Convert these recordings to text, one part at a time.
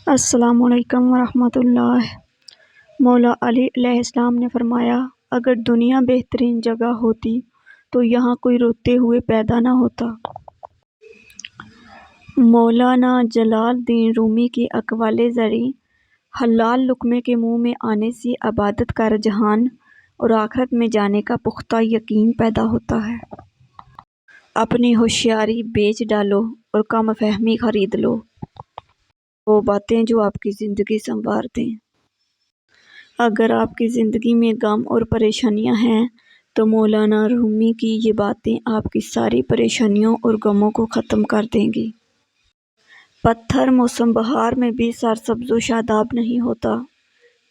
السلام علیکم ورحمۃ اللہ۔ مولا علی علیہ السلام نے فرمایا، اگر دنیا بہترین جگہ ہوتی تو یہاں کوئی روتے ہوئے پیدا نہ ہوتا۔ مولانا جلال الدین رومی کی اقوال زرعی: حلال لقمے کے منہ میں آنے سے عبادت کا رجحان اور آخرت میں جانے کا پختہ یقین پیدا ہوتا ہے۔ اپنی ہوشیاری بیچ ڈالو اور کم فہمی خرید لو، وہ باتیں جو آپ کی زندگی سنوار دیں۔ اگر آپ کی زندگی میں غم اور پریشانیاں ہیں تو مولانا رومی کی یہ باتیں آپ کی ساری پریشانیوں اور غموں کو ختم کر دیں گی۔ پتھر موسم بہار میں بھی سرسبز و شاداب نہیں ہوتا۔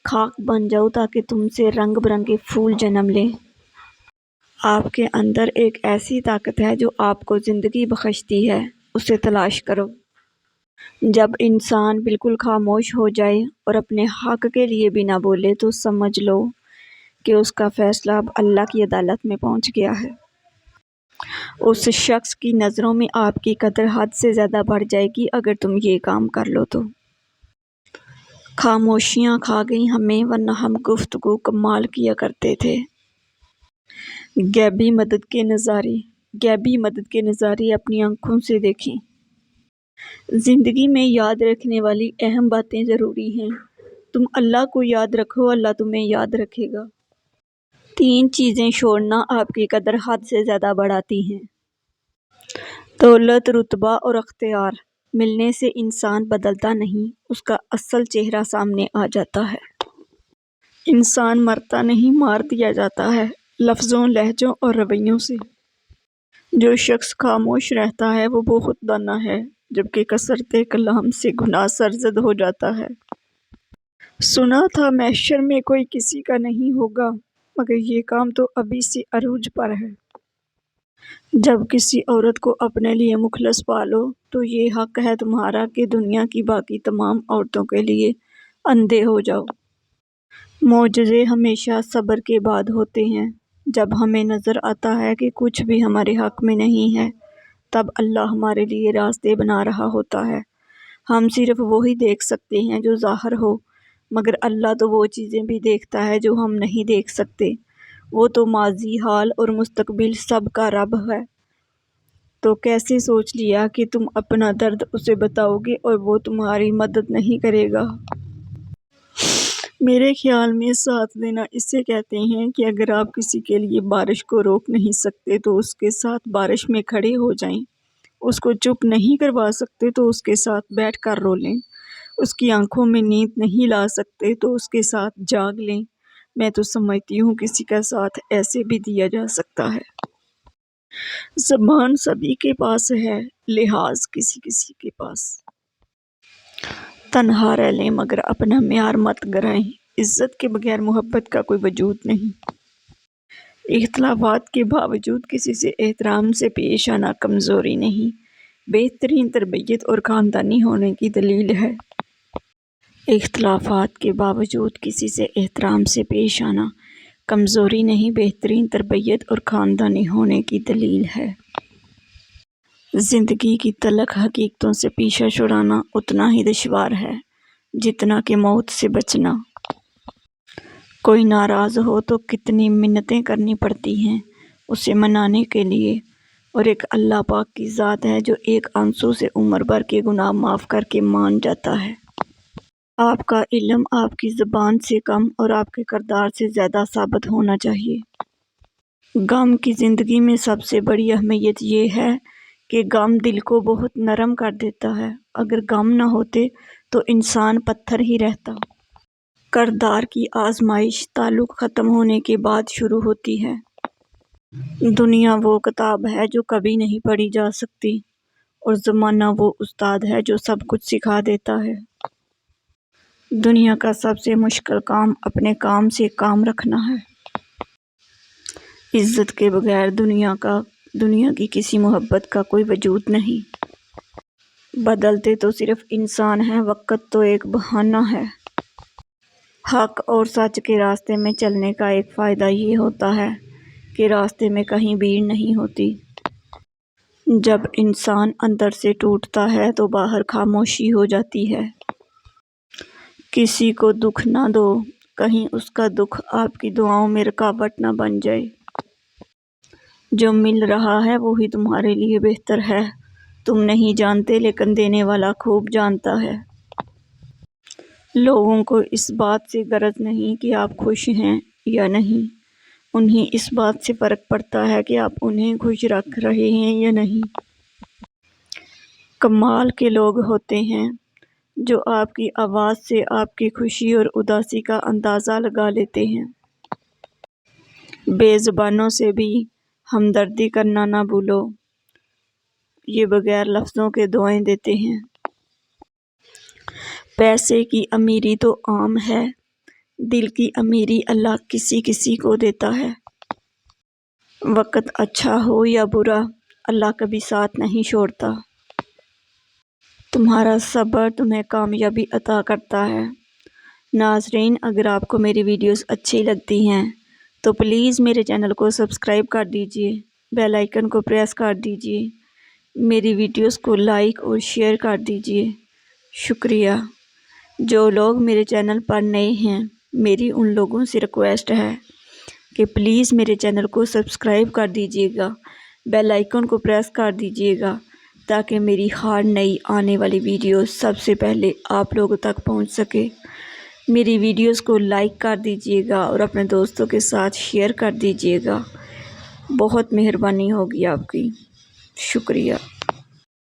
خاک بن جاؤ تاکہ تم سے رنگ برنگے پھول جنم لیں۔ آپ کے اندر ایک ایسی طاقت ہے جو آپ کو زندگی بخشتی ہے، اسے تلاش کرو۔ جب انسان بالکل خاموش ہو جائے اور اپنے حق کے لیے بھی نہ بولے تو سمجھ لو کہ اس کا فیصلہ اب اللہ کی عدالت میں پہنچ گیا ہے۔ اس شخص کی نظروں میں آپ کی قدر حد سے زیادہ بڑھ جائے گی اگر تم یہ کام کر لو تو۔ خاموشیاں کھا گئیں ہمیں، ورنہ ہم گفتگو کمال کیا کرتے تھے۔ غیبی مدد کے نظارے اپنی آنکھوں سے دیکھیں۔ زندگی میں یاد رکھنے والی اہم باتیں ضروری ہیں۔ تم اللہ کو یاد رکھو، اللہ تمہیں یاد رکھے گا۔ 3 چیزیں چھوڑنا آپ کی قدر حد سے زیادہ بڑھاتی ہیں: دولت، رتبہ اور اختیار۔ ملنے سے انسان بدلتا نہیں، اس کا اصل چہرہ سامنے آ جاتا ہے۔ انسان مرتا نہیں، مار دیا جاتا ہے، لفظوں، لہجوں اور رویوں سے۔ جو شخص خاموش رہتا ہے وہ بہت دانا ہے، جبکہ کثرت کلام سے گناہ سرزد ہو جاتا ہے۔ سنا تھا محشر میں کوئی کسی کا نہیں ہوگا، مگر یہ کام تو ابھی سے عروج پر ہے۔ جب کسی عورت کو اپنے لیے مخلص پالو تو یہ حق ہے تمہارا کہ دنیا کی باقی تمام عورتوں کے لیے اندھے ہو جاؤ۔ معجزے ہمیشہ صبر کے بعد ہوتے ہیں۔ جب ہمیں نظر آتا ہے کہ کچھ بھی ہمارے حق میں نہیں ہے، تب اللہ ہمارے لیے راستے بنا رہا ہوتا ہے۔ ہم صرف وہی دیکھ سکتے ہیں جو ظاہر ہو، مگر اللہ تو وہ چیزیں بھی دیکھتا ہے جو ہم نہیں دیکھ سکتے۔ وہ تو ماضی، حال اور مستقبل سب کا رب ہے۔ تو کیسے سوچ لیا کہ تم اپنا درد اسے بتاؤ گے اور وہ تمہاری مدد نہیں کرے گا؟ میرے خیال میں ساتھ دینا اسے کہتے ہیں کہ اگر آپ کسی کے لیے بارش کو روک نہیں سکتے تو اس کے ساتھ بارش میں کھڑے ہو جائیں۔ اس کو چپ نہیں کروا سکتے تو اس کے ساتھ بیٹھ کر رو لیں۔ اس کی آنکھوں میں نیند نہیں لا سکتے تو اس کے ساتھ جاگ لیں۔ میں تو سمجھتی ہوں کسی کا ساتھ ایسے بھی دیا جا سکتا ہے۔ زبان سبھی کے پاس ہے، لحاظ کسی کسی کے پاس۔ تنہا رہ لیں مگر اپنا معیار مت گرائیں۔ عزت کے بغیر محبت کا کوئی وجود نہیں۔ اختلافات کے باوجود کسی سے احترام سے پیش آنا کمزوری نہیں، بہترین تربیت اور خاندانی ہونے کی دلیل ہے۔ اختلافات کے باوجود کسی سے احترام سے پیش آنا کمزوری نہیں، بہترین تربیت اور خاندانی ہونے کی دلیل ہے۔ زندگی کی تلخ حقیقتوں سے پیچھا چھڑانا اتنا ہی دشوار ہے جتنا کہ موت سے بچنا۔ کوئی ناراض ہو تو کتنی منتیں کرنی پڑتی ہیں اسے منانے کے لیے، اور ایک اللہ پاک کی ذات ہے جو ایک آنسو سے عمر بھر کے گناہ معاف کر کے مان جاتا ہے۔ آپ کا علم آپ کی زبان سے کم اور آپ کے کردار سے زیادہ ثابت ہونا چاہیے۔ غم کی زندگی میں سب سے بڑی اہمیت یہ ہے کہ غم دل کو بہت نرم کر دیتا ہے۔ اگر غم نہ ہوتے تو انسان پتھر ہی رہتا۔ کردار کی آزمائش تعلق ختم ہونے کے بعد شروع ہوتی ہے۔ دنیا وہ کتاب ہے جو کبھی نہیں پڑھی جا سکتی، اور زمانہ وہ استاد ہے جو سب کچھ سکھا دیتا ہے۔ دنیا کا سب سے مشکل کام اپنے کام سے کام رکھنا ہے۔ عزت کے بغیر دنیا کی کسی محبت کا کوئی وجود نہیں۔ بدلتے تو صرف انسان ہیں، وقت تو ایک بہانہ ہے۔ حق اور سچ کے راستے میں چلنے کا ایک فائدہ یہ ہوتا ہے کہ راستے میں کہیں بھیڑ نہیں ہوتی۔ جب انسان اندر سے ٹوٹتا ہے تو باہر خاموشی ہو جاتی ہے۔ کسی کو دکھ نہ دو، کہیں اس کا دکھ آپ کی دعاؤں میں رکاوٹ نہ بن جائے۔ جو مل رہا ہے وہی تمہارے لیے بہتر ہے۔ تم نہیں جانتے لیکن دینے والا خوب جانتا ہے۔ لوگوں کو اس بات سے غرض نہیں کہ آپ خوش ہیں یا نہیں، انہیں اس بات سے فرق پڑتا ہے کہ آپ انہیں خوش رکھ رہے ہیں یا نہیں۔ کمال کے لوگ ہوتے ہیں جو آپ کی آواز سے آپ کی خوشی اور اداسی کا اندازہ لگا لیتے ہیں۔ بے زبانوں سے بھی ہمدردی کرنا نہ بھولو، یہ بغیر لفظوں کے دعائیں دیتے ہیں۔ پیسے کی امیری تو عام ہے، دل کی امیری اللہ کسی کسی کو دیتا ہے۔ وقت اچھا ہو یا برا، اللہ کبھی ساتھ نہیں چھوڑتا۔ تمہارا صبر تمہیں کامیابی عطا کرتا ہے۔ ناظرین، اگر آپ کو میری ویڈیوز اچھی لگتی ہیں تو پلیز میرے چینل کو سبسکرائب کر دیجئے، بیل آئیکن کو پریس کر دیجئے، میری ویڈیوز کو لائک اور شیئر کر دیجئے۔ شکریہ۔ جو لوگ میرے چینل پر نئے ہیں، میری ان لوگوں سے ریکویسٹ ہے کہ پلیز میرے چینل کو سبسکرائب کر دیجئے گا، بیل آئیکن کو پریس کر دیجئے گا تاکہ میری ہر نئی آنے والی ویڈیوز سب سے پہلے آپ لوگوں تک پہنچ سکے۔ میری ویڈیوز کو لائک کر دیجئے گا اور اپنے دوستوں کے ساتھ شیئر کر دیجئے گا۔ بہت مہربانی ہوگی آپ کی۔ شکریہ۔